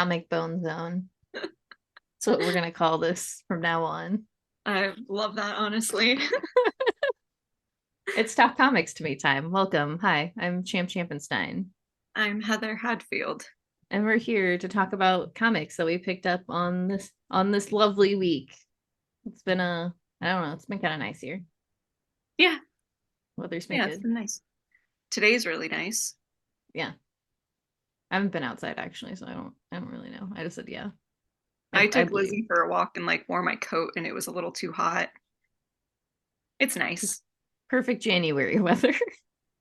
Comic Bone Zone. That's what we're gonna call this from now on. I love that, honestly. It's Talk Comics to Me time. Welcome. Hi, I'm Champ Champenstein. I'm Heather Hadfield. And we're here to talk about comics that we picked up on this lovely week. It's been I don't know, it's been kind of nice here. Yeah, Weather's been yeah, it's good. been nice. Today's really nice. Yeah. I haven't been outside actually, so I don't really know. I just said yeah. I I took believe. Lizzie for a walk and wore my coat and it was a little too hot. It's nice. Perfect January weather.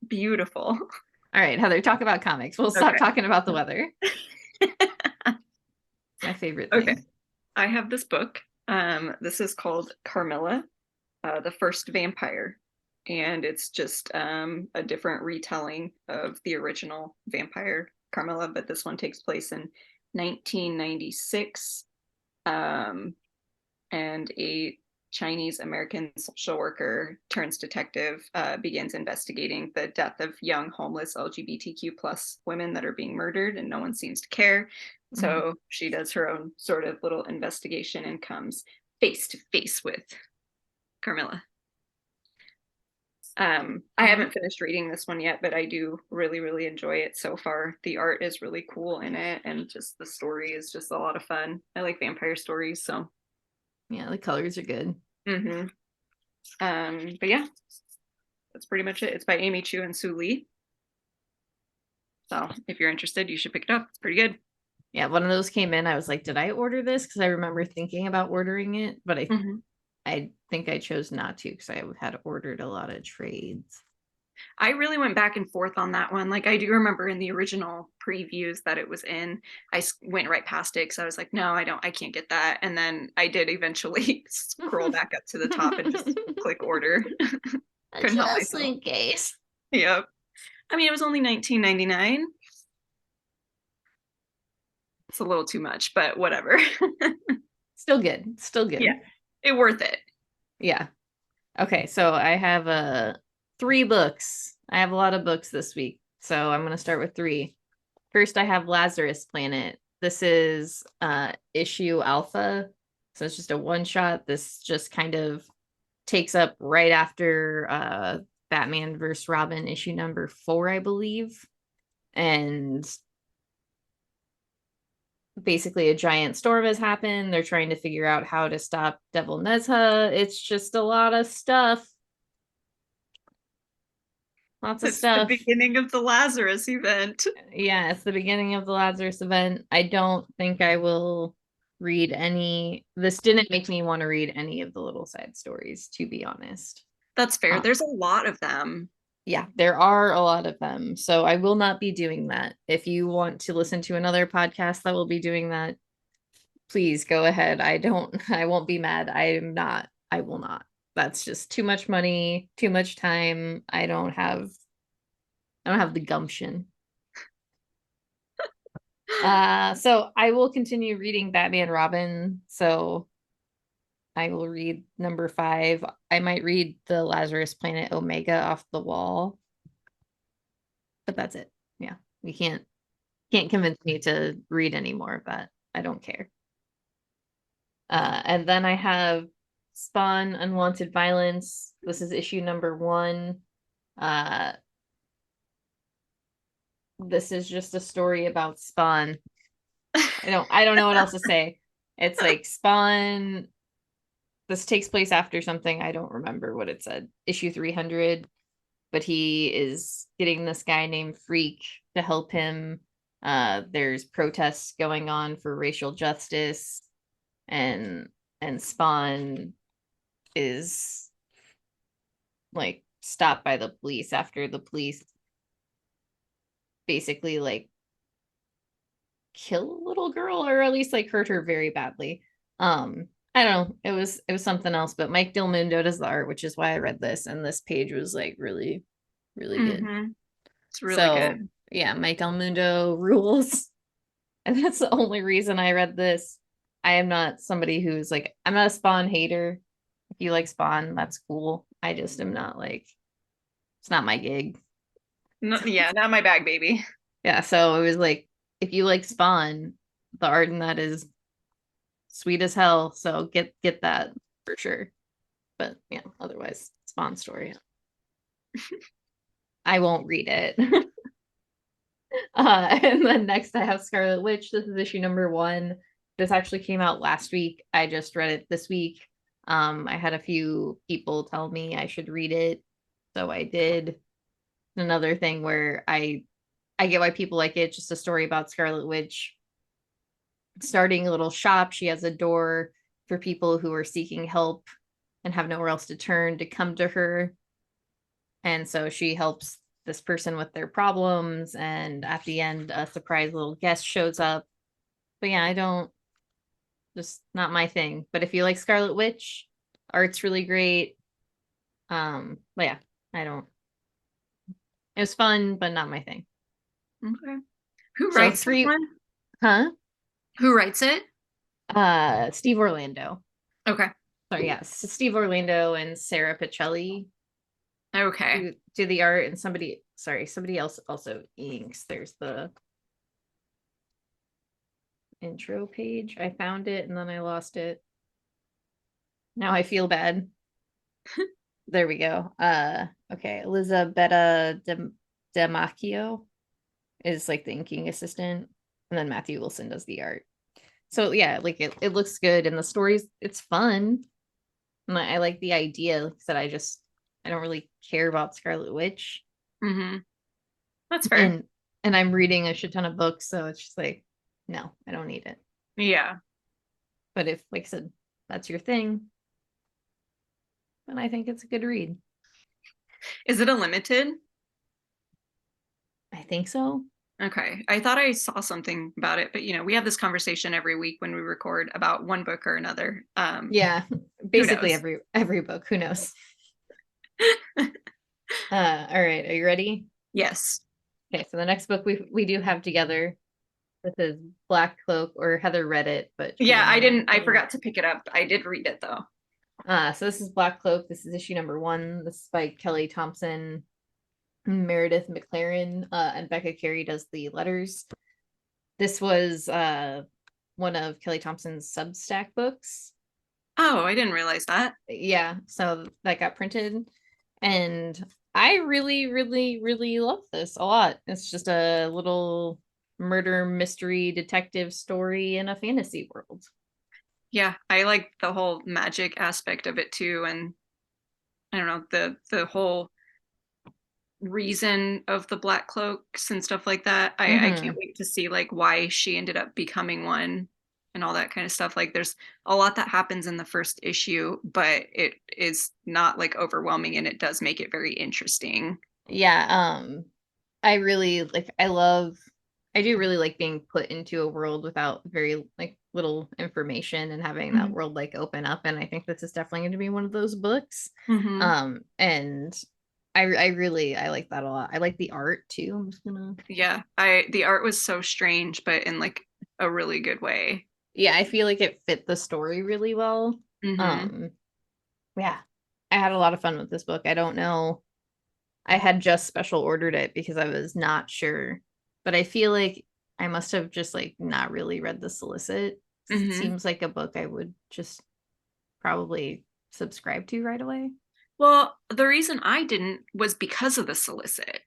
Beautiful. All right, Heather, talk about comics. We'll stop Okay. talking about the weather. It's my favorite Okay. thing. I have this book. This is called Carmilla, the First Vampire. And it's just a different retelling of the original vampire Carmilla, but this one takes place in 1996. And a Chinese American social worker turns detective begins investigating the death of young homeless LGBTQ plus women that are being murdered, and no one seems to care. So she does her own sort of little investigation and comes face to face with Carmilla. I haven't finished reading this one yet, but I do really, really enjoy it so far. The art is really cool in it, and just the story is just a lot of fun. I like vampire stories, so Yeah, the colors are good. But yeah, that's pretty much it. It's by Amy Chu and Sue Lee. So if you're interested, you should pick it up. It's pretty good. Yeah, one of those came in. I was like, did I order this? Because I remember thinking about ordering it, but I think I chose not to because I had ordered a lot of trades. I really went back and forth on that one. I do remember in the original previews that it was in, I went right past it because I was like, no, I can't get that. And then I did eventually scroll back up to the top and just click order. Couldn't help Just myself. in case. Yep. I mean, it was only $19.99. It's a little too much, but whatever. Still good. Still good. Yeah, it worth it. Yeah. Okay, so I have 3 books. I have a lot of books this week, so I'm gonna start with 3. First, I have Lazarus Planet. This is issue alpha, so it's just a one shot. This just kind of takes up right after Batman vs. Robin issue number 4, I believe. And basically a giant storm has happened. They're trying to figure out how to stop Devil Nezha. It's just a lot of stuff. Lots of It's the stuff. beginning of the Lazarus event. Yeah, it's the beginning of the Lazarus event. I don't think I will read any. This didn't make me want to read any of the little side stories, to be honest. That's fair. There's a lot of them. Yeah, there are a lot of them. So I will not be doing that. If you want to listen to another podcast that will be doing that, please go ahead. I won't be mad. I will not. That's just too much money, too much time. I don't have the gumption. So I will continue reading Batman Robin. So I will read number 5. I might read the Lazarus Planet Omega off the wall. But that's it. Yeah. You can't convince me to read any more of that. I don't care. And then I have Spawn Unwanted Violence. This is issue number 1. This is just a story about Spawn. I don't know what else to say. It's like Spawn. This takes place after something. I don't remember what it said. Issue 300. But he is getting this guy named Freak to help him. There's protests going on for racial justice, and Spawn is stopped by the police after the police basically kill a little girl, or at least hurt her very badly. I don't know. It was something else, but Mike Del Mundo does the art, which is why I read this, and this page was really, really good. It's really So good. yeah, Mike Del Mundo rules. And that's the only reason I read this. I am not somebody who's I'm not a Spawn hater. If you like Spawn, that's cool. I just am not it's not my gig. No, yeah, not my bag, baby. Yeah, so it was if you like Spawn, the art in that is sweet as hell. So get that for sure. But yeah, otherwise, Spawn story. I won't read it. And then next I have Scarlet Witch. This is issue number 1. This actually came out last week. I just read it this week. I had a few people tell me I should read it, so I did. Another thing where I get why people like it. It's just a story about Scarlet Witch starting a little shop. She has a door for people who are seeking help and have nowhere else to turn to come to her. And so she helps this person with their problems. And at the end, a surprise little guest shows up. But yeah, I don't, just not my thing. But if you like Scarlet Witch, art's really great. But yeah, I don't, it was fun, but not my thing. Okay. Who So writes this 3, one? huh? Who writes it? Steve Orlando. Okay. So yes, Steve Orlando and Sarah Pichelli Okay. do the art, and somebody else also inks. There's the intro page. I found it and then I lost it. Now I feel bad. There we go. Okay, Elizabetta Demacchio is like the inking assistant, and then Matthew Wilson does the art. So yeah, like it looks good, and the stories, it's fun. And I like the idea. Like I said, I don't really care about Scarlet Witch. Mm-hmm. That's fair. And I'm reading a shit ton of books, so it's just like, no, I don't need it. Yeah. But if, like I said, that's your thing, then I think it's a good read. Is it a limited? I think so. Okay. I thought I saw something about it, but we have this conversation every week when we record about one book or another. Yeah, Who basically knows? every book. Who knows? All right, are you ready? Yes. Okay, so the next book we do have together. This is Black Cloak, or Heather read it, but she Yeah, didn't I want to. didn't I forgot to pick it up. I did read it though. So this is Black Cloak. This is issue number 1. This is by Kelly Thompson, Meredith McLaren, and Becca Carey does the letters. This was one of Kelly Thompson's Substack books. Oh, I didn't realize that. Yeah, so that got printed, and I really, really, really love this a lot. It's just a little murder mystery detective story in a fantasy world. Yeah, I like the whole magic aspect of it too, and I don't know, the whole reason of the black cloaks and stuff like that. I can't Mm-hmm. wait to see like why she ended up becoming one and all that kind of stuff. Like there's a lot that happens in the first issue, but it is not like overwhelming and it does make it very interesting. Yeah, I really like, I do really like being put into a world without very like little information and having that Mm-hmm. world like open up. And I think this is definitely going to be one of those books. Mm-hmm. And I like that a lot. I like the art too. I'm just gonna, Yeah, I the art was so strange, but in like a really good way. yeah, I feel like it fit the story really well. Mm-hmm. Um, yeah, I had a lot of fun with this book. I don't know, I had just special ordered it because I was not sure, but I feel like I must have just like not really read the solicit. It Mm-hmm. seems like a book I would just probably subscribe to right away. Well, the reason I didn't was because of the solicit.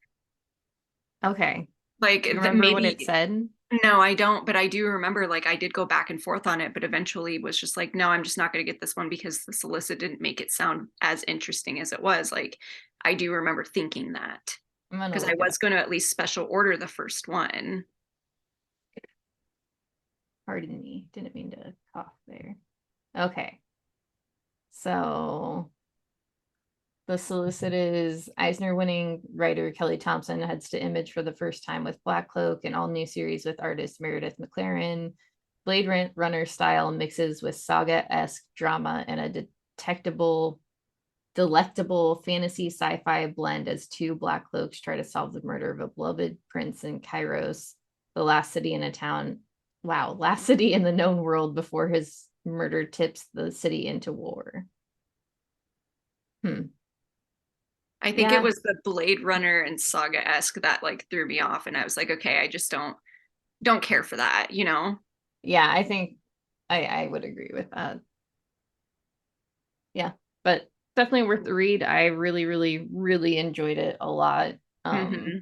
Okay. Like Do you remember what it maybe said? no, I don't, but I do remember like I did go back and forth on it, but eventually was just like, no, I'm just not going to get this one because the solicit didn't make it sound as interesting as it was. Like I do remember thinking that I'm gonna because I look it up. was going to at least special order the first one. Pardon me. Didn't mean to cough there. Okay. So the solicit is Eisner winning writer Kelly Thompson heads to Image for the first time with Black Cloak, an all new series with artist Meredith McLaren. Blade Runner style mixes with saga esque drama and a detectable, delectable fantasy sci fi blend as 2 Black Cloaks try to solve the murder of a beloved prince in Kairos, the last city in a town. Wow, last city in the known world before his murder tips the city into war. Hmm. I think it Yeah, was the Blade Runner and Saga-esque that like threw me off and I was like, okay, I just don't care for that, you know? Yeah, I think I would agree with that. Yeah, but definitely worth the read. I really, really, really enjoyed it a lot. Mm-hmm.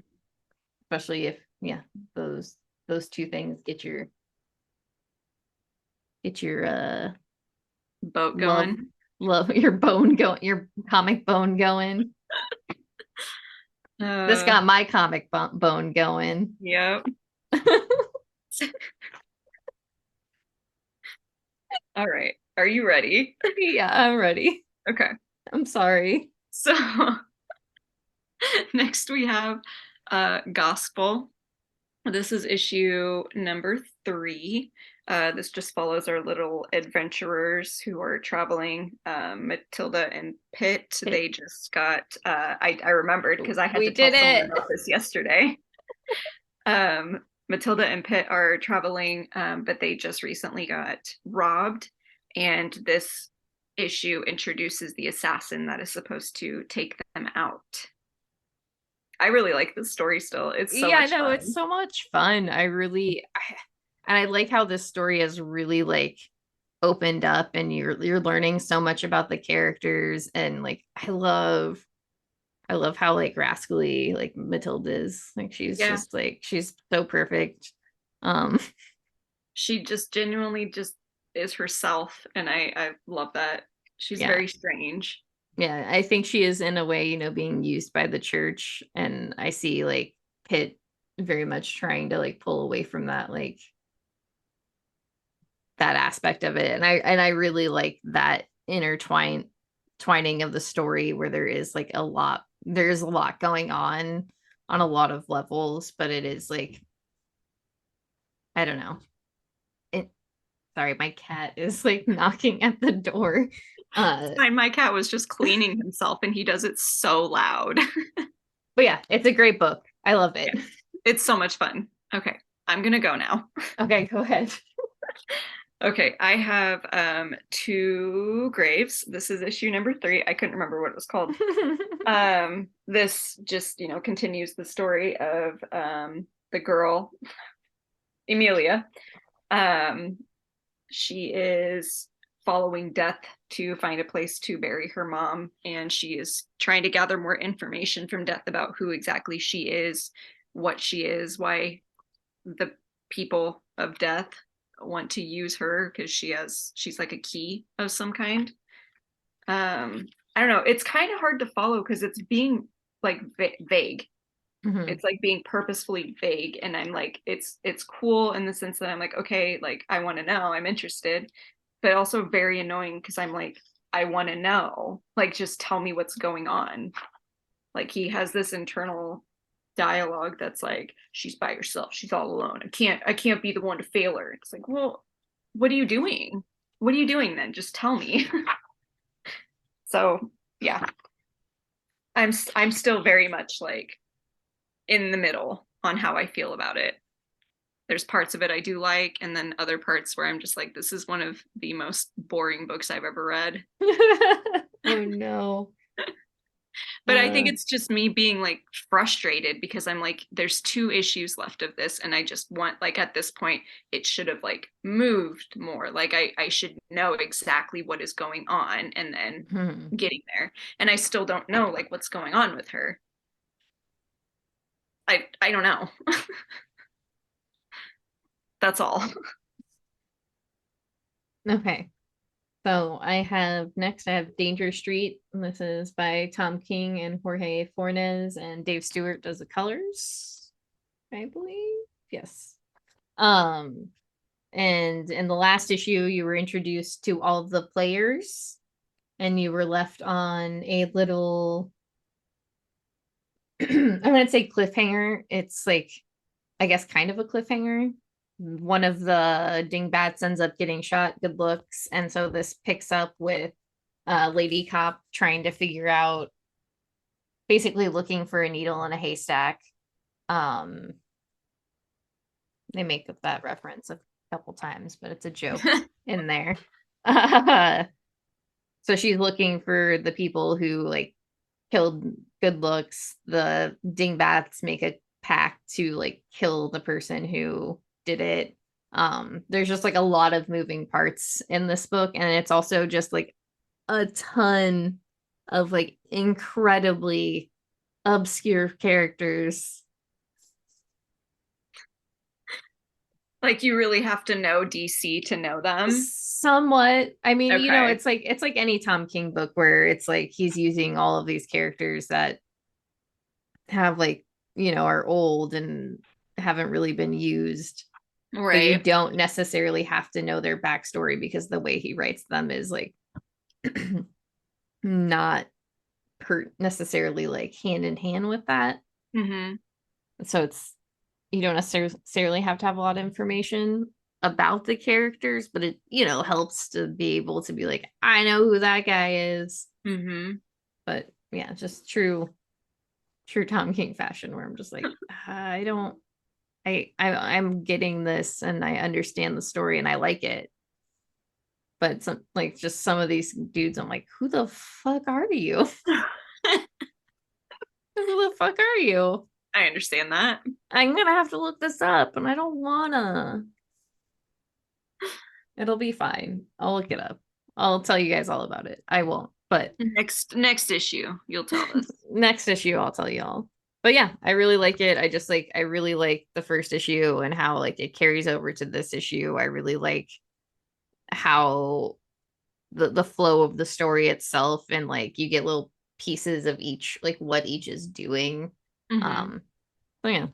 Especially if, yeah, those those two things get your Boat love going. your bone going, your comic bone going. This Uh, got my comic bone going. yep. All right. Are you ready? Yeah, I'm ready. Okay. I'm sorry. So next we have Gospel. This is issue number 3. This just follows our little adventurers who are traveling. Matilda and Pitt. They just got. I remembered because I had We to tell did someone it. about this yesterday. Matilda and Pitt are traveling, but they just recently got robbed, and this issue introduces the assassin that is supposed to take them out. I really like this story still. It's so Yeah, much no, it's fun. so much fun. And I like how this story has really like opened up and you're learning so much about the characters and like I love how like rascally like Matilda is. Like she's Yeah, just like she's so perfect. Um she just genuinely just is herself, and I love that. She's yeah. very strange. Yeah, I think she is in a way, being used by the church and I see like Pitt very much trying to like pull away from that like that aspect of it. And I really like that twining of the story where there's a lot going on a lot of levels, but it is like I don't know. It Sorry, my cat is like knocking at the door. Uh My cat was just cleaning himself, and he does it so loud. but yeah, it's a great book. I love Yeah, it. it's so much fun. Okay, I'm gonna go now. Okay, go ahead. Okay, I have 2 graves. This is issue number 3. I couldn't remember what it was called. This just, continues the story of the girl, Emilia. Um, she is following death to find a place to bury her mom, and she is trying to gather more information from death about who exactly she is, what she is, why the people of death want to use her, because she's like a key of some kind. I don't know, it's kind of hard to follow because it's being like vague. Mhm. It's like being purposefully vague, and I'm like, it's cool in the sense that I'm like, okay, like I want to know, I'm interested, but also very annoying because I'm like, I want to know, like just tell me what's going on. Like he has this internal dialogue that's like, she's by herself, she's all alone, I can't be the one to fail her. It's like, well, what are you doing? What are you doing then? Just tell me. So yeah, I'm still very much like in the middle on how I feel about it. There's parts of it I do like, and then other parts where I'm just like, this is one of the most boring books I've ever read. Oh no. But I think Uh, it's just me being like frustrated because I'm like, there's 2 issues left of this, and I just want, like, at this point, it should have like moved more. Like I should know exactly what is going on and then hmm. getting there. And I still don't know like what's going on with her. I don't know. That's all. Okay. So I have Danger Street. This is by Tom King and Jorge Fornes, and Dave Stewart does the colors, I believe. Yes. Um, and in the last issue, you were introduced to all of the players, and you were left on a little I wouldn't say cliffhanger. It's like I guess kind of a cliffhanger. One of the dingbats ends up getting shot. Good looks, and so this picks up with Lady Cop trying to figure out, basically looking for a needle in a haystack. Um, they make up that reference a couple times, but it's a joke in there. So she's looking for the people who like killed Good Looks. The dingbats make a pact to like kill the person who did it. There's just like a lot of moving parts in this book, and it's also just like a ton of like incredibly obscure characters. Like you really have to know DC to know them. Somewhat. I mean, Okay. it's like any Tom King book where it's like he's using all of these characters that have like, are old and haven't really been used, but you Right. don't necessarily have to know their backstory because the way he writes them is like not necessarily like hand in hand with that. Mm-hmm. So you don't necessarily have to have a lot of information about the characters, but it, helps to be able to be like, I know who that guy is. Mm-hmm. But yeah, just true Tom King fashion where I'm just like, I don't I'm getting this and I understand the story and I like it. But some like just some of these dudes, I'm like, who the fuck are you? Who the fuck are you? I understand that. I'm gonna have to look this up and I don't wanna. It'll be fine. I'll look it up. I'll tell you guys all about it. I won't, but Next issue, you'll tell us. next issue I'll tell you all. But yeah, I really like it. I really like the first issue and how like it carries over to this issue. I really like how the flow of the story itself, and like you get little pieces of each, like what each is doing. Mm-hmm. So yeah,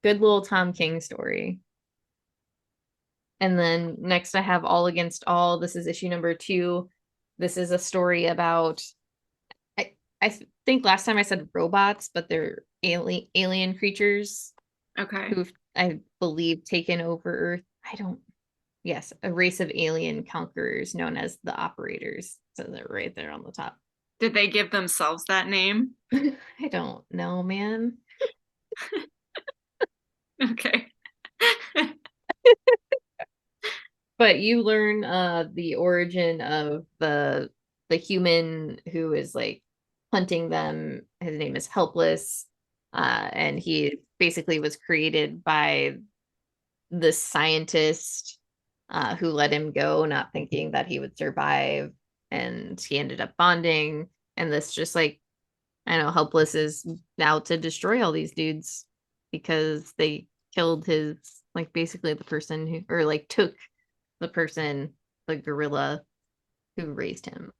good little Tom King story. And then next I have All Against All. This is issue number 2. This is a story about I think last time I said robots, but they're alien creatures Okay. who've, I believe, taken over Earth. I don't Yes, a race of alien conquerors known as the Operators. So they're right there on the top. Did they give themselves that name? I don't know, man. Okay. But you learn the origin of the human who is like hunting them. His name is Helpless. And he basically was created by the scientist who let him go, not thinking that he would survive. And he ended up bonding. And this just like, I know, Helpless is out to destroy all these dudes because they killed his, like, basically the person who, or like took the person, the gorilla who raised him.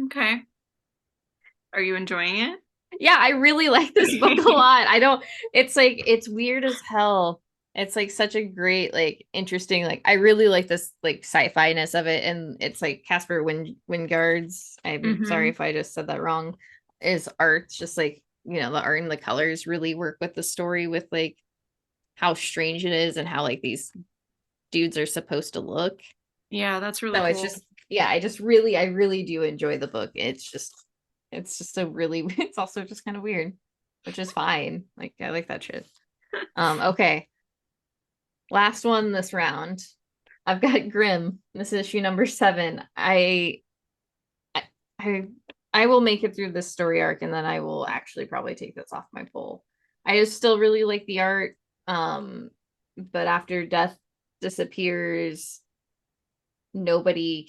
Okay. Are you enjoying it? Yeah, I really like this book a lot. I don't, it's like, it's weird as hell. It's like such a great, like, interesting, like, I really like this, like, sci-fi ness of it. And it's like Casper Wingard's, I'm sorry Mm-hmm. if I just said that wrong, is art. Just like, the art and the colors really work with the story, with like how strange it is and how like these dudes are supposed to look. Yeah, that's really So it's cool. just, yeah, I really do enjoy the book. It's just a really, it's also just kind of weird, which is fine. Like, I like that shit. Okay. Last one this round. I've got Grimm. This is issue number 7. I, I, I will make it through this story arc and then I will actually probably take this off my poll. I just still really like the art. But after Death disappears, nobody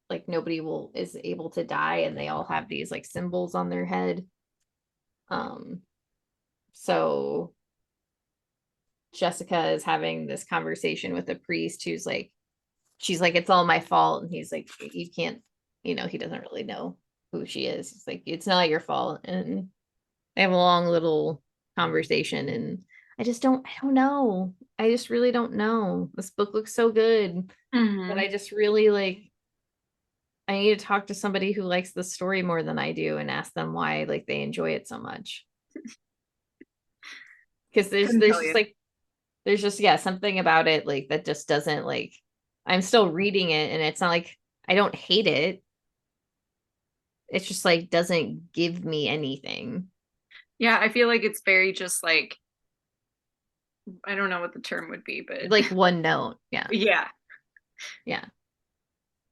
will is able to die, and they all have these like symbols on their head. um so Jessica is having this conversation with a priest who's like, she's like, it's all my fault, and he's like, you can't, he doesn't really know who she is. He's like, it's not your fault. And they have a long little conversation, and I don't know. I just really don't know. This book looks so good, but Mm-hmm. I just really like, I need to talk to somebody who likes the story more than I do and ask them why like they enjoy it so much. Because there's Couldn't there's tell just you. like, there's just, yeah, something about it like that just doesn't like, I'm still reading it and it's not like I don't hate it. It's just like doesn't give me anything. Yeah, I feel like it's very just like I don't know what the term would be, but Like one note. Yeah. yeah. Yeah.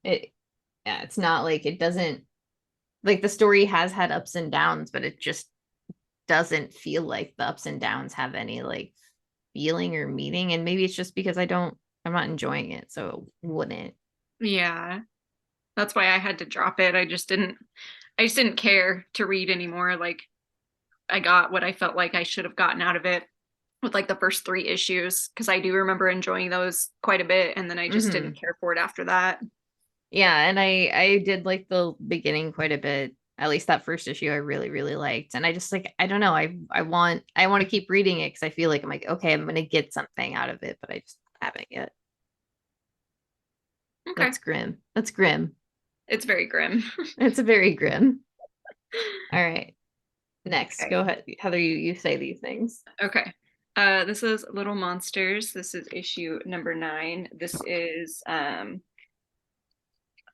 It yeah, it's not like, it doesn't, like, the story has had ups and downs, but it just doesn't feel like the ups and downs have any like feeling or meaning. And maybe it's just because I'm not enjoying it, so it wouldn't. Yeah. That's why I had to drop it. I just didn't care to read anymore. Like I got what I felt like I should have gotten out of it with like the first 3 issues because I do remember enjoying those quite a bit, and then I just Hmm. didn't care for it after that. Yeah, and I did like the beginning quite a bit. At least that first issue I really, really liked. And I just like, I don't know, I want to keep reading it because I feel like I'm like, okay, I'm gonna get something out of it, but I just haven't yet. Okay. That's grim. That's grim. It's very grim. It's a very grim. All right. Next, Okay. go ahead. Heather, you say these things. Okay. This is Little Monsters. This is issue number 9. This is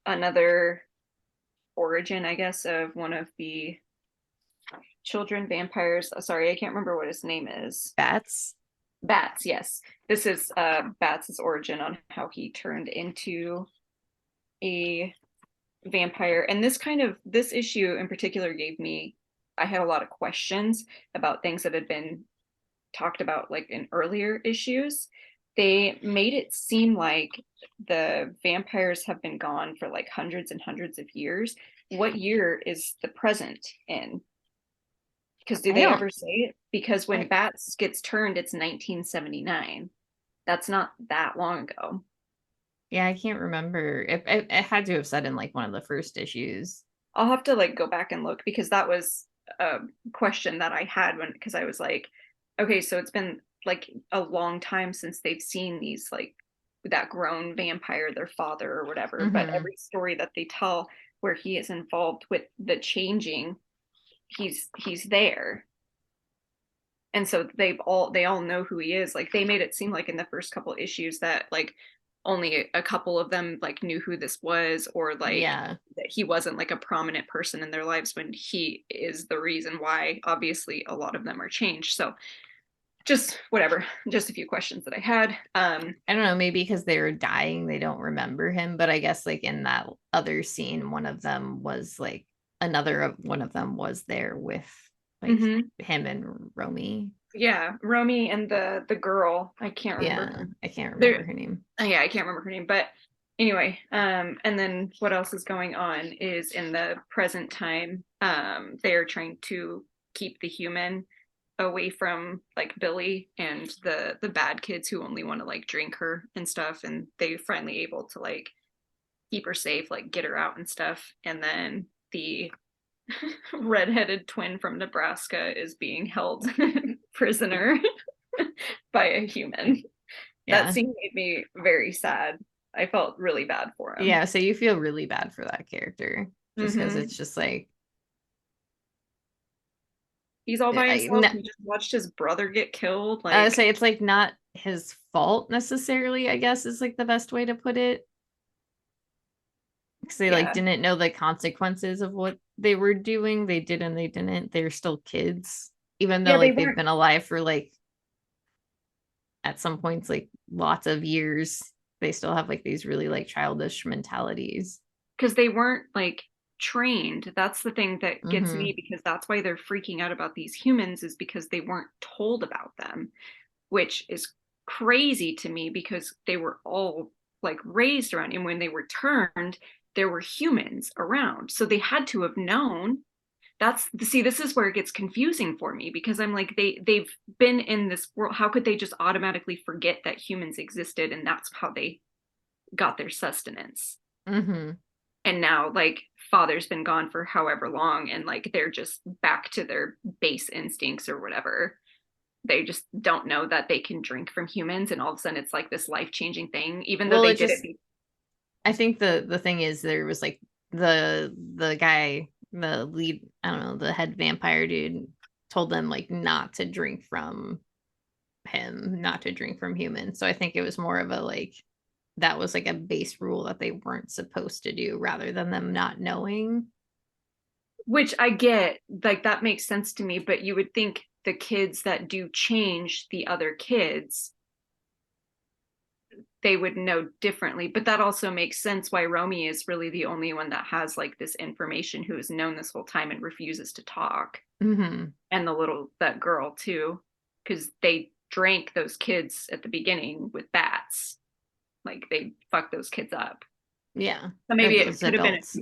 another origin, I guess, of one of the children vampires. Sorry, I can't remember what his name is. Bats. Bats, yes. This is Bats' origin on how he turned into a vampire. And this issue in particular I had a lot of questions about things that had been talked about like in earlier issues. They made it seem like the vampires have been gone for like hundreds and hundreds of years. What year is the present in? Because do I they don't ever say it? Because when I, Bats gets turned, it's 1979. That's not that long ago. yeah, I can't remember. It had to have said in like one of the first issues. I'll have to like go back and look because that was a question that I had when because I was like, okay, so it's been like a long time since they've seen these like that grown vampire, their father or whatever. But Hmm. every story that they tell where he is involved with the changing, he's there. And so they all know who he is. Like they made it seem like in the first couple issues that like only a couple of them like knew who this was, or like Yeah. that he wasn't like a prominent person in their lives when he is the reason why obviously a lot of them are changed. So just whatever, just a few questions that I had. I don't know, maybe because they were dying, they don't remember him. But I guess like in that other scene, one of them was like another of one of them was there with like Mm-hmm. him and Romy. Yeah, Romy and the girl, I can't remember. Yeah, I can't remember There, her name. yeah, I can't remember her name, but anyway, and then what else is going on is in the present time, they are trying to keep the human away from like Billy and the bad kids who only want to like drink her and stuff, and they finally able to like keep her safe, like get her out and stuff, and then the redheaded twin from Nebraska is being held prisoner by a human. That Yeah. scene made me very sad. I felt really bad for him. Yeah, so you feel really bad for that character just because Mm-hmm. it's just like He's all by I, himself. He just watched his brother get killed. I would Like, say it's like not his fault necessarily, I guess is like the best way to put it. Because they like yeah, didn't know the consequences of what they were doing. They did and they didn't. They're still kids, even though yeah, they like they've weren't been alive for like at some points like lots of years. They still have like these really like childish mentalities. because they weren't like trained. That's the thing that gets Mm-hmm. me because that's why they're freaking out about these humans is because they weren't told about them, which is crazy to me because they were all like raised around and when they were turned there were humans around so they had to have known. That's see this is where it gets confusing for me because I'm like they've been in this world, how could they just automatically forget that humans existed and that's how they got their sustenance? Mm-hmm. And now like father's been gone for however long and like they're just back to their base instincts or whatever. They just don't know that they can drink from humans and all of a sudden it's like this life-changing thing even though Well, they it did it. just I think the thing is there was like the guy, the lead, I don't know, the head vampire dude told them like not to drink from him, not to drink from humans. So I think it was more of a like that was like a base rule that they weren't supposed to do rather than them not knowing. Which I get, like that makes sense to me, but you would think the kids that do change the other kids, they would know differently. But that also makes sense why Romy is really the only one that has like this information who has known this whole time and refuses to talk. Mm-hmm. And that girl too, because drank those kids at the beginning with bats. Like they fucked those kids up. Yeah. So Or maybe it those could have been, adults.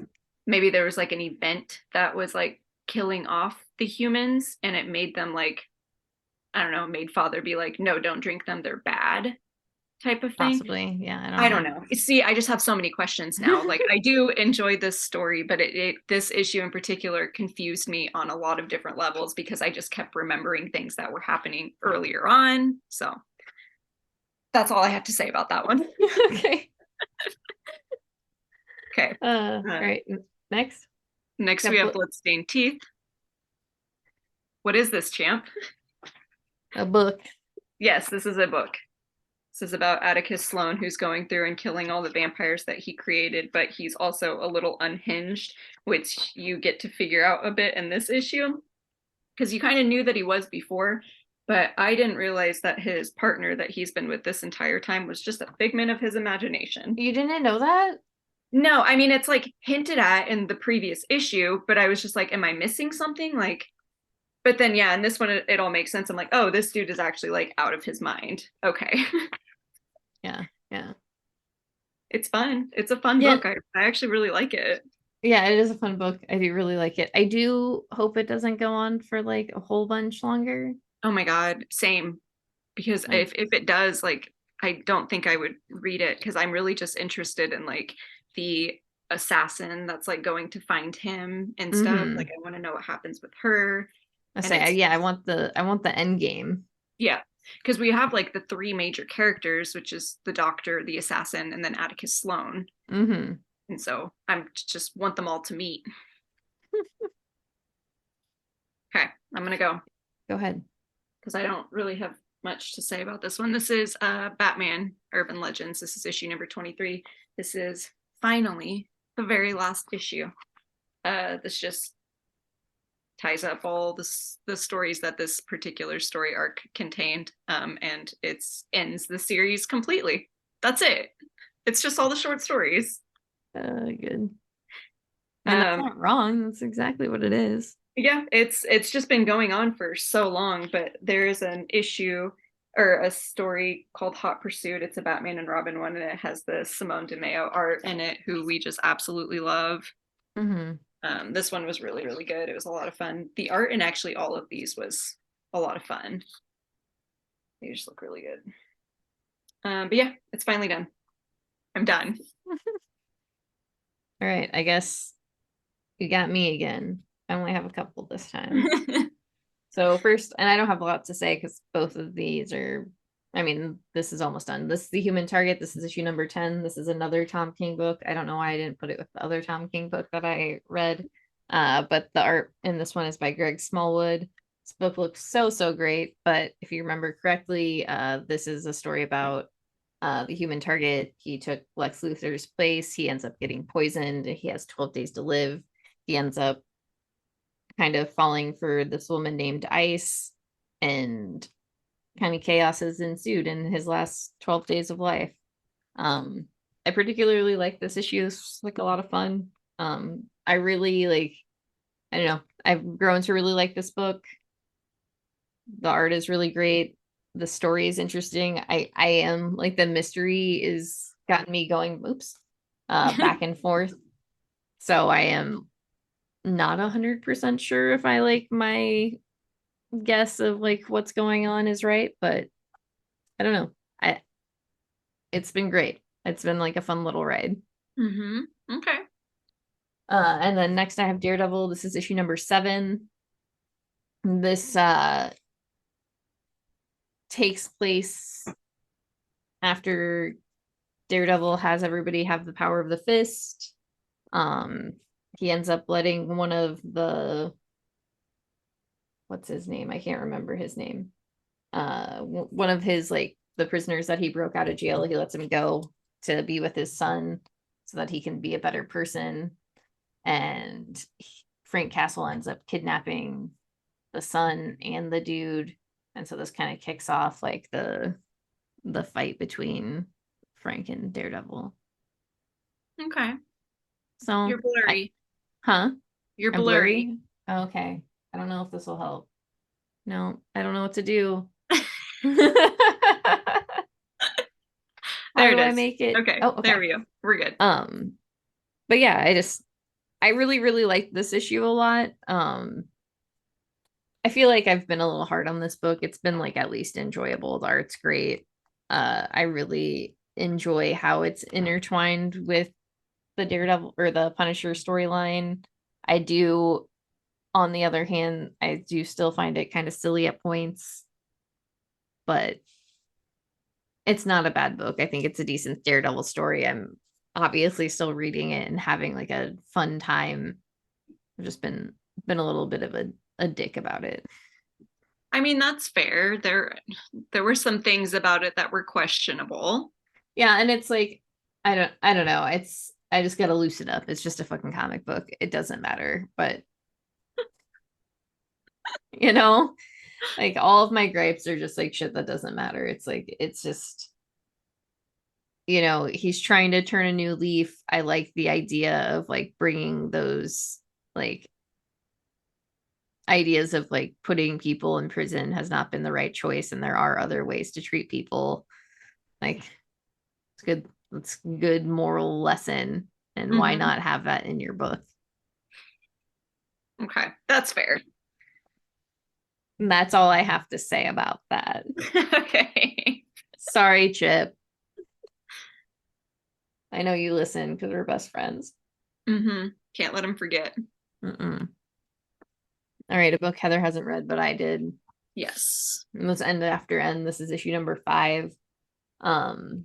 maybe there was like an event that was like killing off the humans and it made them like, I don't know, made father be like, no, don't drink them, they're bad type of thing. Possibly. Yeah, I I don't don't know. See, I just have so many questions now. know. Like I do enjoy this story, but this issue in particular confused me on a lot of different levels because I just kept remembering things that were happening earlier on. So that's all I have to say about that one. Okay. Okay. All right. Next. Next we Got have Bloodstained Teeth. What is this, champ? a book. Yes, this is a book. This is about Atticus Sloane, who's going through and killing all the vampires that he created, but he's also a little unhinged, which you get to figure out a bit in this issue. Because you kind of knew that he was before, but I didn't realize that his partner that he's been with this entire time was just a figment of his imagination. You didn't know that? No, I mean, it's like hinted at in the previous issue, but I was just like, am I missing something? Like, but then, yeah, in this one, it all makes sense. I'm like, oh, this dude is actually like out of his mind. Okay. Yeah. Yeah. It's fun. It's a fun Yeah. book. I actually really like it. Yeah, it is a fun book. I do really like it. I do hope it doesn't go on for like a whole bunch longer. Oh my God, same. Because Like, if it does, like, I don't think I would read it because I'm really just interested in like the assassin that's like going to find him and stuff. Like mm-hmm. I want to know what happens with her. I And say, it's yeah, I want the end game. yeah, because we have like the three major characters, which is the doctor, the assassin, and then Atticus Sloane. Mm-hmm. And so I'm just want them all to meet. Okay, I'm gonna go Go ahead. because I don't really have much to say about this one. This is Batman Urban Legends. This is issue number 23. This is finally the very last issue. This just ties up all the stories that this particular story arc contained, and it ends the series completely. That's it. It's just all the short stories. Good. And that's not wrong. That's exactly what it is. Yeah, it's just been going on for so long, but there is an issue or a story called Hot Pursuit. It's a Batman and Robin one, and it has the Simone DeMeo art in it, who we just absolutely love. Mm-hmm. This one was really, really good. It was a lot of fun. The art in actually all of these was a lot of fun. They just look really good. But yeah, it's finally done. I'm done. All right. I guess you got me again. I only have a couple this time. So first, and I don't have a lot to say because both of these are, I mean, this is almost done. This is The Human Target. This is issue number 10. This is another Tom King book. I don't know why I didn't put it with the other Tom King book that I read. But the art in this one is by Greg Smallwood. This book looks so, so great. But if you remember correctly, this is a story about the Human Target. He took Lex Luthor's place. He ends up getting poisoned. He has 12 days to live. He ends up kind of falling for this woman named Ice, and kind of chaos has ensued in his last 12 days of life. I particularly like this issue. It's like a lot of fun. I really like, I don't know, I've grown to really like this book. The art is really great. The story is interesting. I am like, the mystery is gotten me going, back and forth. So I am not 100% sure if I like my guess of like what's going on is right, but I don't know. It's been great. It's been like a fun little ride. Mm-hmm. Okay. And then next I have Daredevil. This is issue number 7. This takes place after Daredevil has everybody have the power of the fist. He ends up letting one of the, what's his name? I can't remember his name. One of his, like, the prisoners that he broke out of jail, he lets him go to be with his son so that he can be a better person. And Frank Castle ends up kidnapping the son and the dude, and so this kind of kicks off like the fight between Frank and Daredevil. Okay. So You're blurry. huh? You're I'm blurry. blurry. Okay. I don't know if this will help. No, I don't know what to do. How There do it I is. make it? Okay, Oh, there okay. we go. We're good. But yeah, I really, really like this issue a lot. I feel like I've been a little hard on this book. It's been like at least enjoyable. The art's great. I really enjoy how it's intertwined with the Daredevil or the Punisher storyline. I do, on the other hand, I do still find it kind of silly at points, but it's not a bad book. I think it's a decent Daredevil story. I'm obviously still reading it and having like a fun time. I've just been a little bit of a dick about it. I mean, that's fair. There were some things about it that were questionable. Yeah, and it's like I don't know. It's I just gotta loosen up. It's just a fucking comic book. It doesn't matter. But you know, like all of my gripes are just like shit that doesn't matter. It's like it's just he's trying to turn a new leaf. I like the idea of like bringing those like ideas of like putting people in prison has not been the right choice and there are other ways to treat people. Like it's good. It's good moral lesson. And why Mm-hmm. not have that in your book? Okay, that's fair. And that's all I have to say about that. Okay. Sorry, Chip. I know you listen because we're best friends. Mm-hmm. Can't let him forget. Mm-mm. All right, a book Heather hasn't read, but I did. Yes. And let's end after end. This is issue number 5. Um,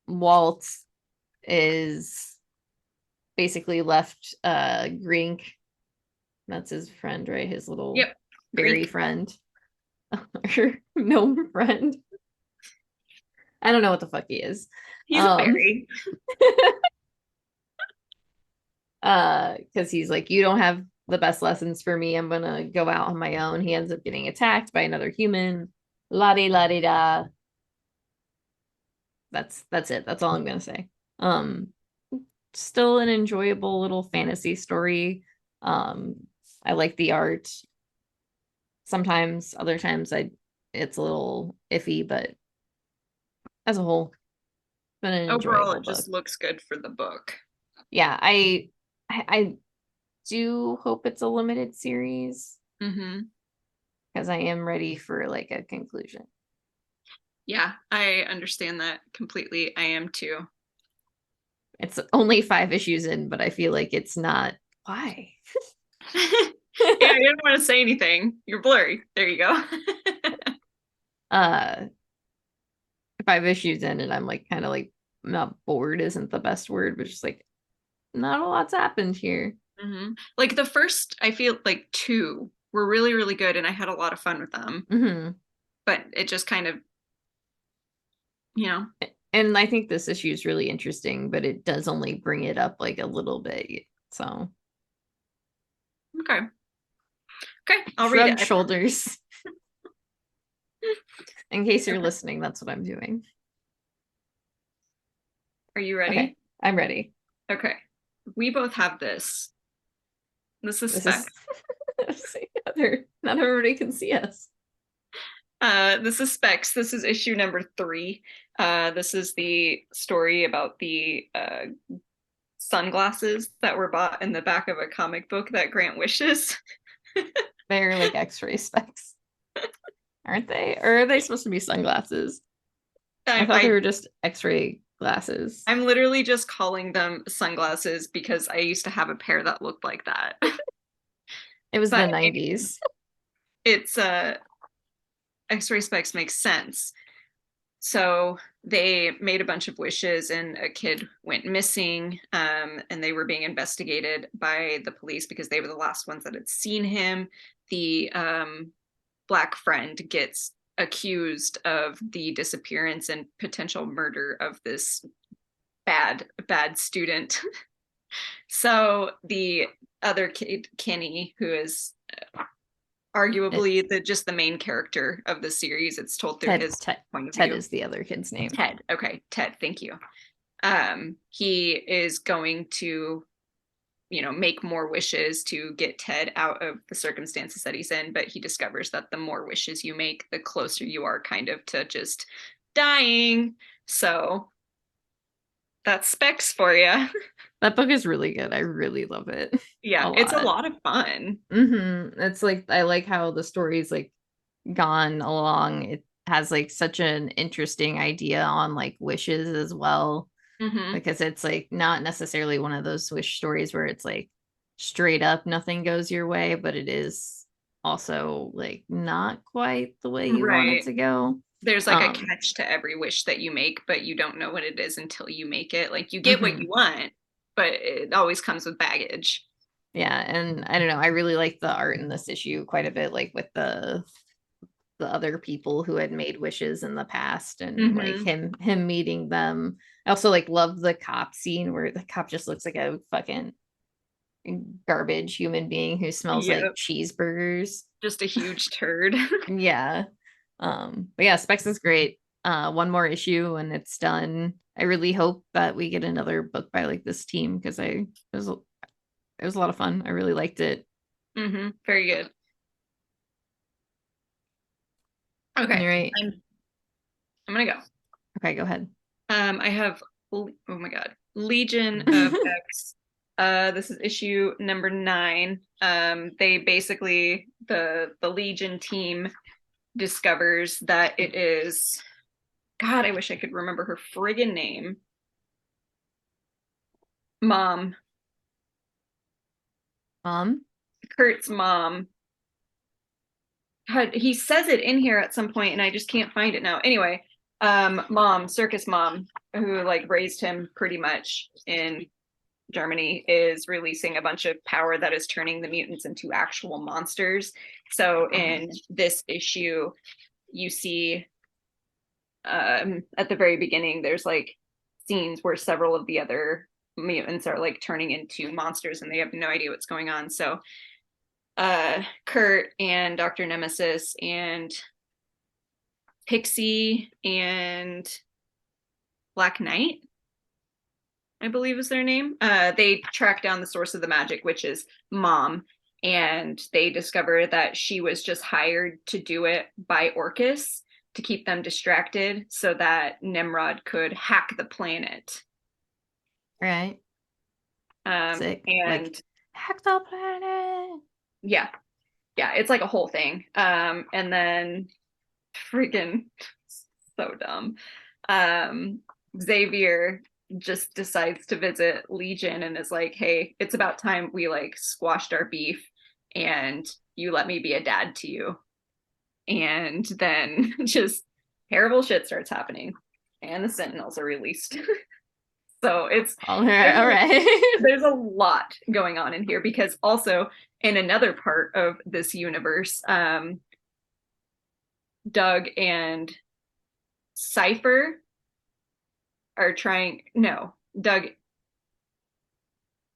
Walt is basically left Grink. That's his friend, right? His little Yep. berry Greek. friend. Or gnome friend. I don't know what the fuck he is. He's a Um fairy. because he's like, you don't have the best lessons for me. I'm gonna go out on my own. He ends up getting attacked by another human. La di la di da. That's it. That's all I'm gonna say. Um, still an enjoyable little fantasy story. Um, I like the art. Sometimes, other times, it's a little iffy, but as a whole, it's been an Overall, enjoyable it book. just looks good for the book. Yeah, I do hope it's a limited series Mm-hmm. because I am ready for like a conclusion. Yeah, I understand that completely. I am too. It's only 5 issues in, but I feel like it's not. Why? Yeah, I didn't want to say anything. You're blurry. There you go. uh 5 issues in and I'm like kind of like not bored isn't the best word, but just like not a lot's happened here. Mm-hmm. Like the first, I feel like two were really, really good, and I had a lot of fun with them. Mm-hmm. But it just kind of, you know, And I think this issue is really interesting, but it does only bring it up like a little bit. So okay. Okay, I'll read it. shrug shoulders. In case you're Okay. listening, that's what I'm doing. Are you Okay, ready? I'm ready. Okay. We both have this. This is This Spec. is not everybody can see us. This is Specs. This is issue number 3. This is the story about the sunglasses that were bought in the back of a comic book that Grant wishes. They're like x-ray specs, aren't they? Or are they supposed to be sunglasses? I thought they I were just x-ray glasses. I'm literally just calling them sunglasses because I used to have a pair that looked like that. It was the But 90s. it's X-ray specs makes sense. So they made a bunch of wishes and a kid went missing, and they were being investigated by the police because they were the last ones that had seen him. The black friend gets accused of the disappearance and potential murder of this bad student. So the other kid, Kenny, who is It, arguably the main character of the series, it's told through Ted, his Ted, point of Ted view. is the other kid's name. Ted. Okay, Ted, thank you. He is going to make more wishes to get Ted out of the circumstances that he's in, but he discovers that the more wishes you make, the closer you are kind of to just dying. So that's Specs for you. That book is really good. I really love it Yeah, a it's a lot. lot of fun. It's like I like how the story's like gone along. It has like such an interesting idea on like wishes as well, Mm-hmm. because it's like not necessarily one of those wish stories where it's like straight up nothing goes your way, but it is also like not quite the way you want it Right. to go. There's like a Um, catch to every wish that you make, but you don't know what it is until you make it. Like you get what you mhm. want, but it always comes with baggage. Yeah, and I don't know, I really like the art in this issue quite a bit, like with the other people who had made wishes in the past and like Mm-hmm. him meeting them. I also like love the cop scene where the cop just looks like a fucking garbage human being who smells like Yep. cheeseburgers. Just a huge turd. Yeah. But yeah, Specs is great. One more issue and it's done. I really hope that we get another book by like this team because it was a lot of fun. I really liked it. Mm-hmm. Very good. All Okay. right. I'm gonna go. Okay, go ahead. I have oh my god, Legion of X. This is issue number 9. They basically the Legion team discovers that it is God, I wish I could remember her friggin' name. Mom. Um, Kurt's mom. God, he says it in here at some point and I just can't find it now. Anyway, mom, circus mom, who like raised him pretty much in Germany, is releasing a bunch of power that is turning the mutants into actual monsters. So in this issue, you see at the very beginning, there's like scenes where several of the other mutants are like turning into monsters and they have no idea what's going on. So Kurt and Dr. Nemesis and Pixie and Black Knight, I believe is their name. They track down the source of the magic, which is Mom, and they discover that she was just hired to do it by Orcus to keep them distracted so that Nimrod could hack the planet. right. Sick. Like And hack the planet. yeah, yeah, it's like a whole thing. And then freaking so dumb. Um, Xavier just decides to visit Legion and is like, "Hey, it's about time we like squashed our beef and you let me be a dad to you." And then just terrible shit starts happening and the Sentinels are released. So it's All right, there's all a, right. there's a lot going on in here because also in another part of this universe, Doug and Cypher are trying. No, Doug.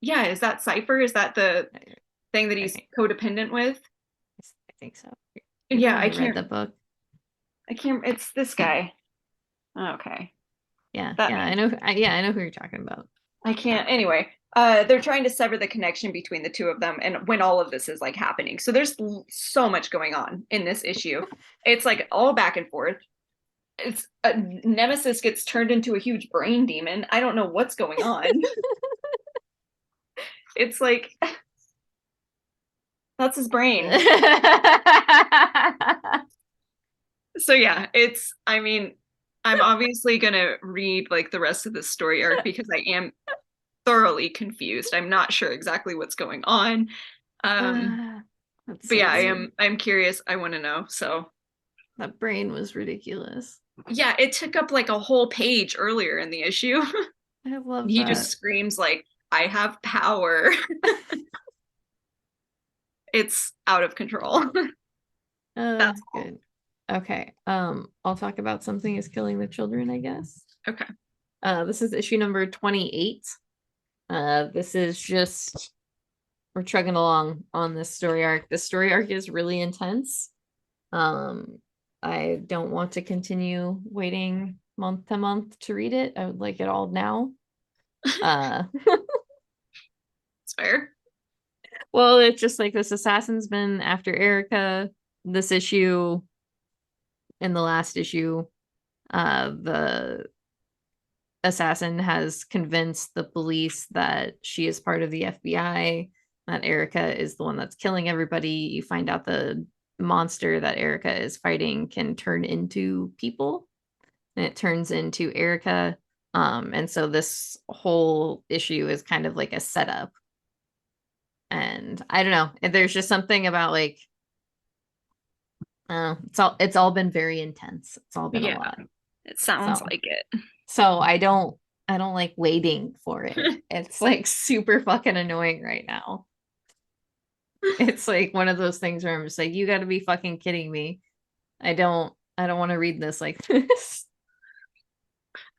Yeah, is that Cypher? Is that the thing that I he's think codependent with? I think so. You're the Yeah, one I who read can't. the book. I can't. It's this guy. Okay, Yeah, that yeah, I name. know. Yeah, I know who you're talking about. I can't. Anyway, they're trying to sever the connection between the two of them, and when all of this is like happening, so there's so much going on in this issue. It's like all back and forth. It's Nemesis gets turned into a huge brain demon. I don't know what's going on. It's like that's his brain. So yeah, it's I mean, I'm obviously gonna read like the rest of the story arc because I am thoroughly confused. I'm not sure exactly what's going on. Um, That's but so yeah, good. I'm curious. I want to know. So That brain was ridiculous. yeah, it took up like a whole page earlier in the issue. I love He just that. screams like, "I have power." It's out of control. That's all. Good. Okay. I'll talk about something is killing the children, I guess. Okay. This is issue number 28. This is just we're chugging along on this story arc. The story arc is really intense. Um, I don't want to continue waiting month to month to read it. I would like it all now. Uh, fair. Well, it's just like this assassin's been after Erica. This issue, in the last issue, the assassin has convinced the police that she is part of the FBI, that Erica is the one that's killing everybody. You find out the monster that Erica is fighting can turn into people, and it turns into Erica. And so this whole issue is kind of like a setup. And I don't know. There's just something about like it's all been very intense. It's all been a Yeah, lot. it sounds So like it. so I don't like waiting for it. It's like super fucking annoying right now. It's like one of those things where I'm just like, you gotta be fucking kidding me. I don't want to read this like this.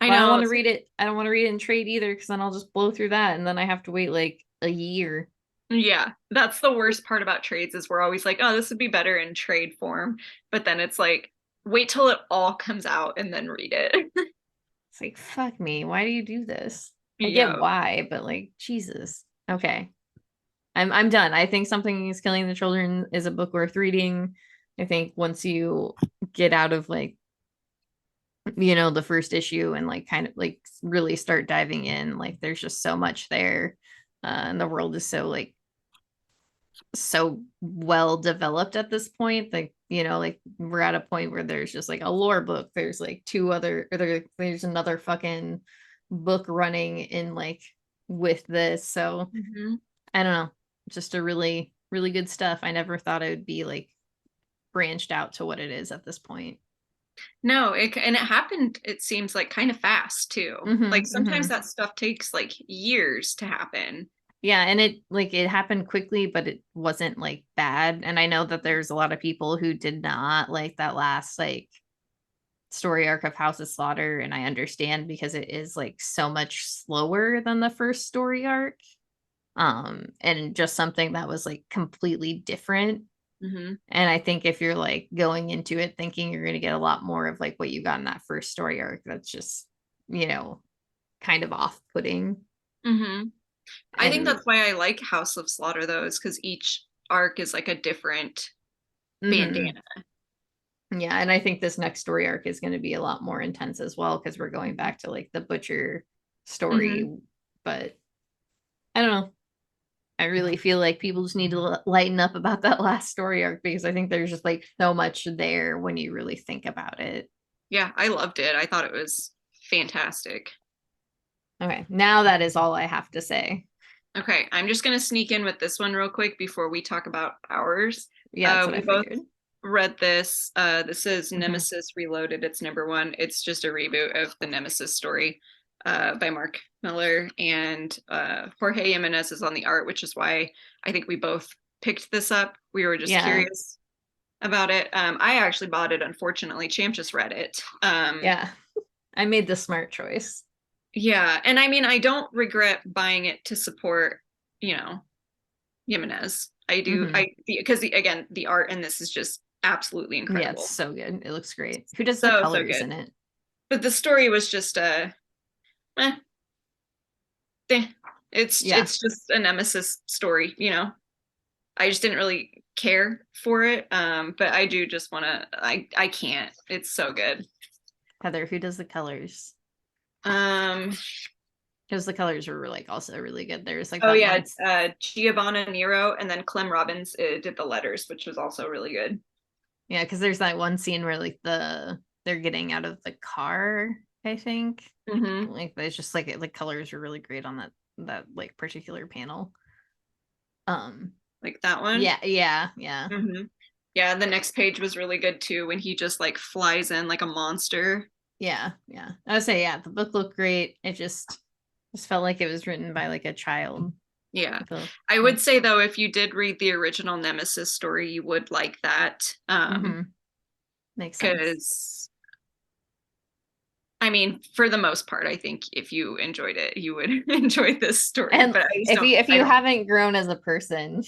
I But I don't know. want to read it. I don't want to read it in trade either, because then I'll just blow through that and then I have to wait like a year. Yeah, that's the worst part about trades is we're always like, oh, this would be better in trade form. But then it's like, wait till it all comes out and then read it. It's like, fuck me. Why do you do this? I get Yeah. why, but like, Jesus. Okay. I'm done. I think Something is Killing the Children is a book worth reading. I think once you get out of like, the first issue and like kind of like really start diving in, like there's just so much there. And the world is so well developed at this point. Like, like we're at a point where there's just like a lore book. There's like there's another fucking book running in like with this. So Mhm. I don't know. Just a really, really good stuff. I never thought it would be like branched out to what it is at this point. No, and it happened, it seems like kind of fast too. Like Mm-hmm, sometimes mm-hmm. that stuff takes like years to happen. Yeah, and it happened quickly, but it wasn't like bad. And I know that there's a lot of people who did not like that last like story arc of House of Slaughter, and I understand because it is like so much slower than the first story arc. And just something that was like completely different. Hmm. And I think if you're like going into it thinking you're going to get a lot more of like what you got in that first story arc, that's just, you know, kind of off-putting. Hmm. I think And that's why I like House of Slaughter though, is because each arc is like a different mhm. bandana. Yeah, and I think this next story arc is going to be a lot more intense as well, because we're going back to like the butcher Hmm. story. But I don't know. I really feel like people just need to lighten up about that last story arc, because I think there's just like so much there when you really think about it. Yeah, I loved it. I thought it was fantastic. Okay, now that is all I have to say. Okay, I'm just gonna sneak in with this one real quick before we talk about ours. Yeah, that's what I We both figured. read this. This is Hmm. Nemesis Reloaded. It's number one. It's just a reboot of the Nemesis story by Mark Miller, and Jorge Jimenez is on the art, which is why I think we both picked this up. We were just Yeah, curious about it. I actually bought it. Unfortunately, Champ just read it. yeah. I made the smart choice. Yeah, and I mean, I don't regret buying it to support, you know, Jimenez. I do. Hmm. Because again, the art in this is just absolutely Yeah, it's incredible. so good. It looks great. Who does the So colors good. in it? But the story was just eh, eh. Yeah, It's just a Nemesis story, you know. I just didn't really care for it. But I do just want to. I can't. It's so good. Heather, who does the colors? Um. Because the colors were like also really good. There's like Oh that yeah, one. Giovanna Nero, and then Clem Robbins did the letters, which was also really good. Yeah, because there's that one scene where like they're getting out of the car, I think. Hmm. Like it's just like the colors are really great on that like particular panel. Um, Like that one. yeah, yeah, yeah, Hmm. Yeah, the next page was really good too when he just like flies in like a monster. yeah, yeah. I would say yeah, the book looked great. It just felt like it was written by like a child. Yeah. I feel I would like say though, if you did read the original Nemesis story, you would like that. makes sense. Because I mean, for the most part, I think if you enjoyed it, you would enjoy this story. And But I just if don't you if I you don't haven't grown as a person,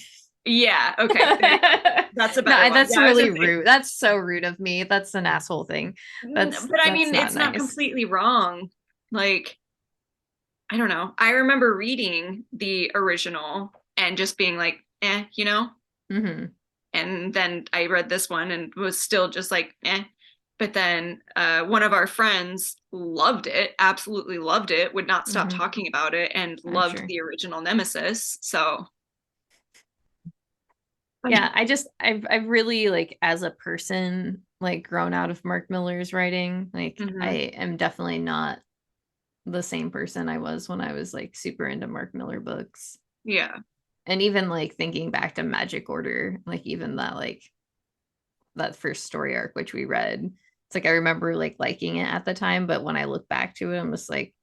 Yeah, no, okay. There you go. That's a better one. that's Yeah, I was really gonna say rude. That's so rude of me. That's an asshole thing. That's but I that's mean not it's not nice. completely wrong. Like I don't know. I remember reading the original and just being like, eh, you know? Mm-hmm. And then I read this one and was still just like, eh. But then one of our friends loved it, absolutely loved it, would not stop Mm-hmm. talking about it, and I'm loved sure. the original Nemesis. So Yeah, funny. I've really like as a person like grown out of Mark Miller's writing. Like I Hmm. am definitely not the same person I was when I was like super into Mark Miller books. Yeah. And even like thinking back to Magic Order, like even that like that first story arc which we read, it's like I remember like liking it at the time, but when I look back to it, I'm just like,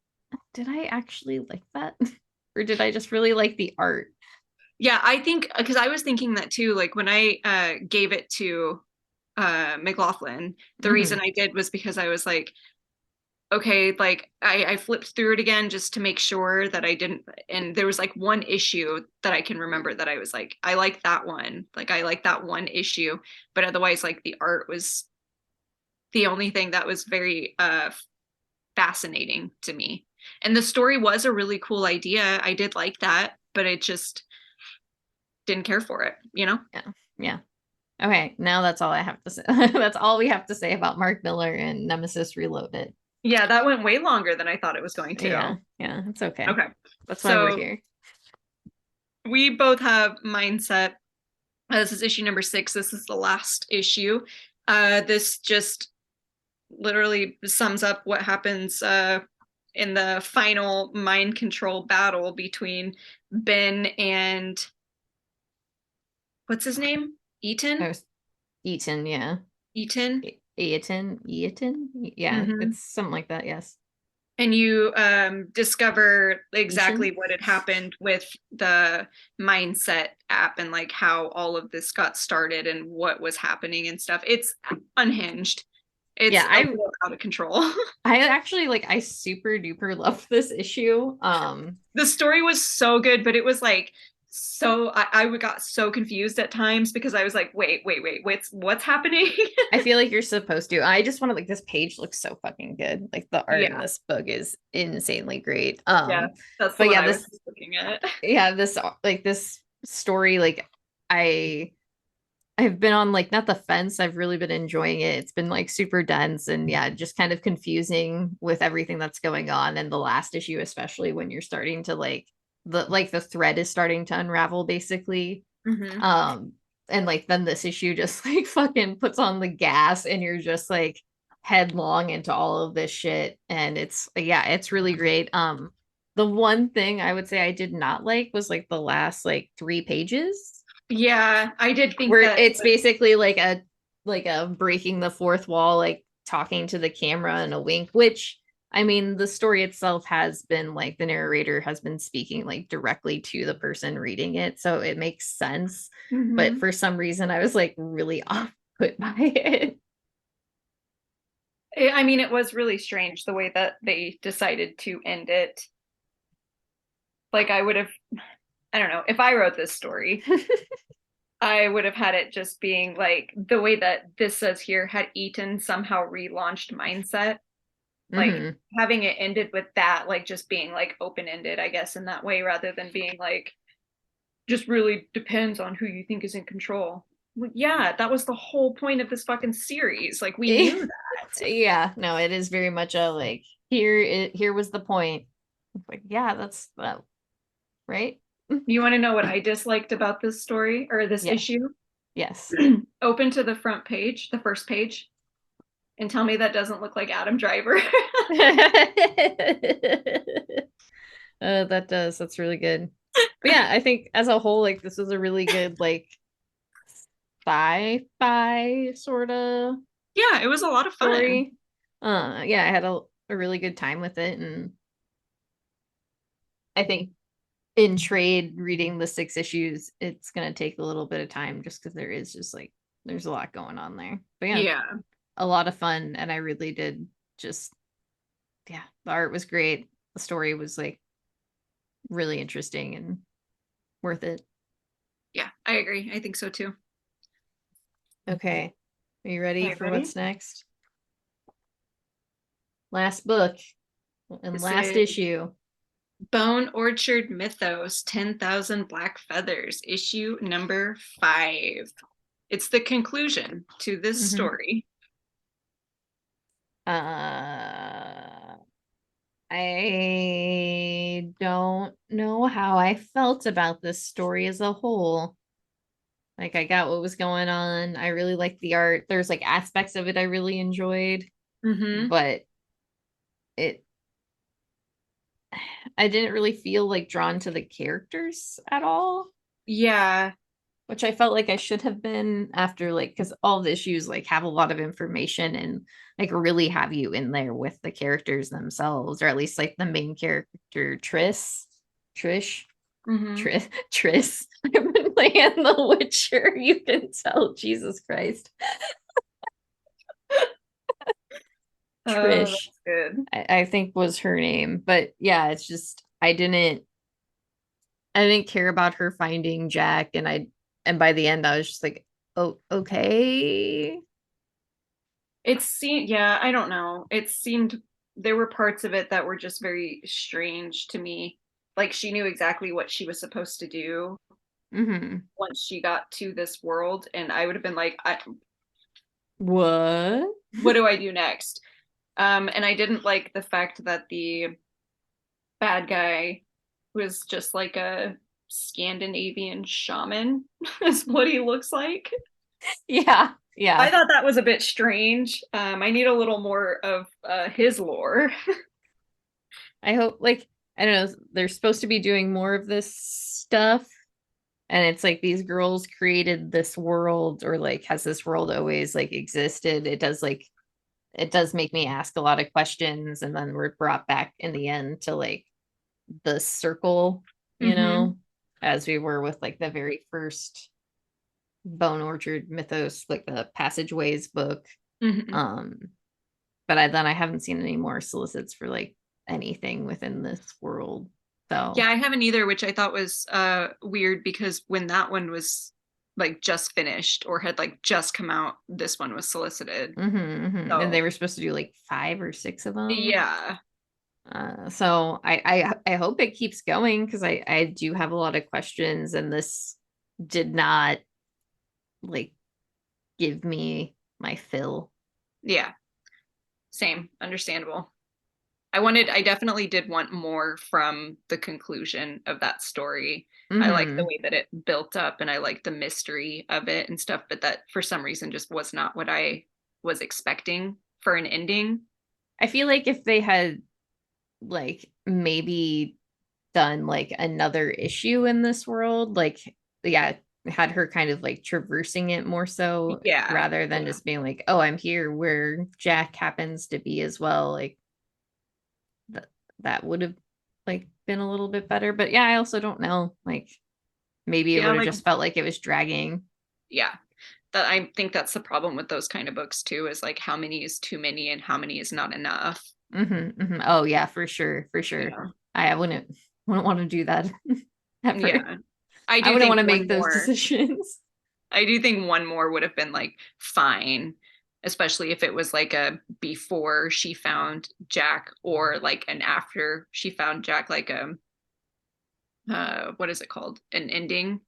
did I actually like that? Or did I just really like the art? Yeah, I think because I was thinking that too, like when I gave it to McLaughlin, the Mm-hmm. reason I did was because I was like, okay, like I flipped through it again just to make sure that I didn't, and there was like one issue that I can remember that I was like, I like that one, like I like that one issue, but otherwise like the art was the only thing that was very fascinating to me. And the story was a really cool idea. I did like that, but I just didn't care for it, you know? Yeah. Yeah. Okay, now that's all I have to say. That's all we have to say about Mark Miller and Nemesis Reloaded. Yeah, that went way longer than I thought it was going Yeah, to. yeah, it's okay. Okay. That's why we're So here. we both have mindset. This is issue number 6. This is the last issue. This just literally sums up what happens in the final mind control battle between Ben and what's his name? I Eaton? was Eaton, yeah. Eaton? Eaton? Yeah, Mm-hmm. it's something like that, yes. And you discover exactly Eaton? what had happened with the mindset app and like how all of this got started and what was happening and stuff. It's unhinged. It's Yeah, a little out of control. I actually like I super duper love this issue. The story was so good, but it was like so I got so confused at times because I was like, wait, what's happening? I feel like you're supposed to. I just want to like this page looks so fucking good. Like the art in Yeah, this book is insanely great. yeah, that's the But one yeah, I was this looking at. yeah, this like this story like I I've been on like not the fence. I've really been enjoying it. It's been like super dense and yeah, just kind of confusing with everything that's going on. And the last issue, especially when you're starting to like the thread is starting to unravel basically. Mm-hmm. Um and like then this issue just like fucking puts on the gas and you're just like headlong into all of this shit. And it's yeah, it's really great. The one thing I would say I did not like was like the last like 3 pages Yeah, I did think where that. it's basically like a breaking the fourth wall, like talking to the camera and a wink, which I mean, the story itself has been like the narrator has been speaking like directly to the person reading it, so it makes sense. But Mhm. for some reason, I was like really off put by it. I mean, it was really strange the way that they decided to end it. Like, I would have, I don't know, if I wrote this story, I would have had it just being like the way that this says here had Eaton somehow relaunched mindset, like Hmm. having it ended with that, like just being like open ended, I guess, in that way, rather than being like just really depends on who you think is in control. Well, yeah, that was the whole point of this fucking series. Like, we knew that. Yeah, no, it is very much a like here was the point. Like, yeah, that's that, right? You want to know what I disliked about this story or this Yeah, issue? yes. Open to the front page, the first page, and tell me that doesn't look like Adam Driver. That does. That's really good. But yeah, I think as a whole, like this was a really good like sci-fi sort of Yeah, it was a lot of fun. story. Yeah, I had a really good time with it, and I think in trade reading the 6 issues, it's gonna take a little bit of time just because there is just like there's a lot going on there. But yeah, Yeah. a lot of fun, and I really did just yeah, the art was great. The story was like really interesting and worth it. Yeah, I agree. I think so too. Okay. Are you ready Okay, for ready? what's next? Last book and This last is issue. Bone Orchard Mythos 10,000 Black Feathers, issue number 5. It's the conclusion to this Mm-hmm. story. I don't know how I felt about this story as a whole. Like, I got what was going on. I really liked the art. There's like aspects of it I really enjoyed, Mm-hmm. but it I didn't really feel like drawn to the characters at all, Yeah. which I felt like I should have been after, like, because all the issues like have a lot of information and like really have you in there with the characters themselves, or at least like the main character Trish. Mm-hmm. Triss. I've been playing The Witcher. You can tell. Jesus Christ. Oh, Trish, that's good. I think was her name. But yeah, it's just I didn't care about her finding Jack, and by the end I was just like, oh, okay. It seemed, yeah, I don't know. It seemed there were parts of it that were just very strange to me. Like she knew exactly what she was supposed to do Mm-hmm. once she got to this world, and I would have been like, What? what do I do next? And I didn't like the fact that the bad guy was just like a Scandinavian shaman, is what he looks like. Yeah, I yeah. thought that was a bit strange. I need a little more of his lore. I hope, like, I don't know, they're supposed to be doing more of this stuff. And it's like these girls created this world, or like has this world always like existed? It does make me ask a lot of questions, and then we're brought back in the end to like the circle, Mm-hmm. as we were with like the very first Bone Orchard Mythos, like the Passageways book. Mm-hmm. Um, but I haven't seen any more solicits for like anything within this world. Yeah, So I haven't either, which I thought was weird because when that one was like just finished or had like just come out, this one was solicited. and So they were supposed to do like 5 or 6 of them. yeah, So I hope it keeps going, because I do have a lot of questions, and this did not like give me my fill. yeah, same, understandable. I definitely did want more from the conclusion of that story. I like the Hmm. way that it built up and I like the mystery of it and stuff, but that for some reason just was not what I was expecting for an ending. I feel like if they had like maybe done like another issue in this world, like, yeah, had her kind of like traversing it more so, Yeah. rather than Yeah. just being like, oh, I'm here where Jack happens to be as well, like that that would have like been a little bit better. But yeah, I also don't know, like maybe it Yeah, would have like just felt like it was dragging. yeah. That I think that's the problem with those kind of books too, is like how many is too many and how many is not enough. Oh yeah, for sure, for sure. Yeah. I wouldn't want to do that ever. Yeah. I I do wouldn't think want to one make those more decisions. I do think one more would have been like fine, especially if it was like a before she found Jack or like an after she found Jack, like a what is it called? An ending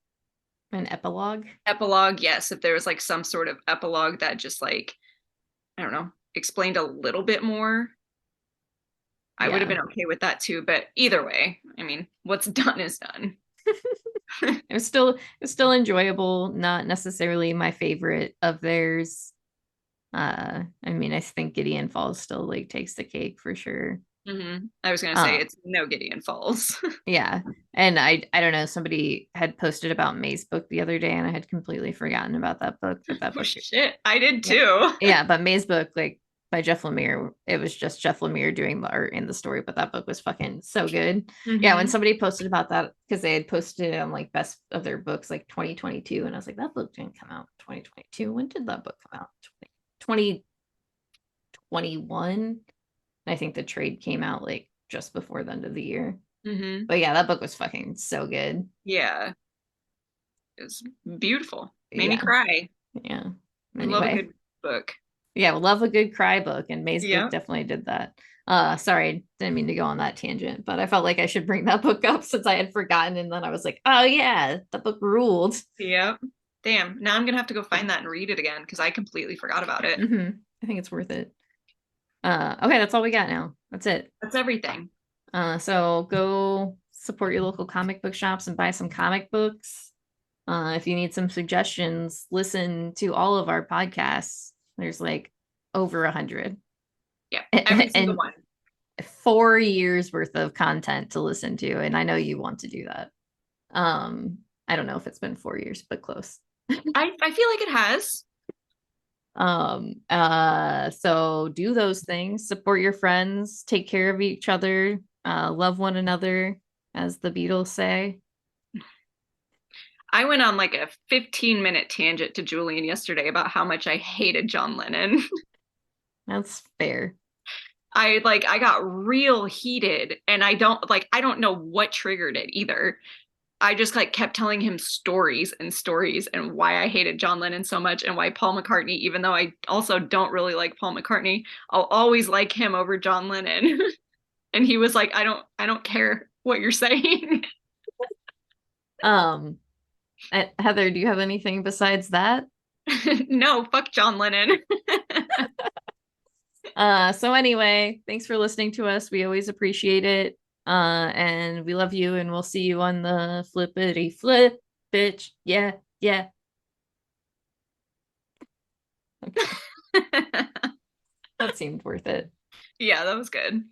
An epilogue. epilogue. Yes, if there was like some sort of epilogue that just like I don't know, explained a little bit more, I would have Yeah. been okay with that too. But either way, I mean, what's done is done. It was still enjoyable, not necessarily my favorite of theirs. I mean, I think Gideon Falls still like takes the cake for sure. I was gonna say Uh, it's no Gideon Falls. yeah. And I don't know, somebody had posted about May's book the other day, and I had completely forgotten about that book, but that Oh book, shit, I did yeah. too. Yeah, but May's book, like by Jeff Lemire, it was just Jeff Lemire doing the art in the story, but that book was fucking so good. Yeah, when hmm somebody posted about that, because they had posted it on like best of their books like 2022, and I was like, that book didn't come out in 2022. When did that book come out? 2021. I think the trade came out like just before the end of the year. hmm But yeah, that book was fucking so good. Yeah, it was beautiful. Made me Yeah, cry. yeah. I love a Anyway, good book. yeah, love a good cry book, and May's book Yeah. definitely did that. Sorry, didn't mean to go on that tangent, but I felt like I should bring that book up since I had forgotten, and then I was like, oh yeah, the book ruled. Yep. Damn. Now I'm gonna have to go find that and read it again because I completely forgot about it. I think it's worth it. Okay, that's all we got now. That's it. That's everything. So go support your local comic book shops and buy some comic books. If you need some suggestions, listen to all of our podcasts. There's like over 100 Yeah, every single and one. 4 years worth of content to listen to. And I know you want to do that. I don't know if it's been 4 years, but close. I feel like it has. So do those things, support your friends, take care of each other, love one another, as the Beatles say. I went on like a 15-minute tangent to Julian yesterday about how much I hated John Lennon. That's fair. I got real heated and I don't know what triggered it either. I just like kept telling him stories and stories and why I hated John Lennon so much and why Paul McCartney, even though I also don't really like Paul McCartney, I'll always like him over John Lennon. And he was like, I don't care what you're saying. Um, Heather, do you have anything besides that? No, fuck John Lennon. So anyway, thanks for listening to us. We always appreciate it. And we love you, and we'll see you on the flippity flip, bitch. Yeah, yeah. Okay. That seemed worth it. Yeah, that was good.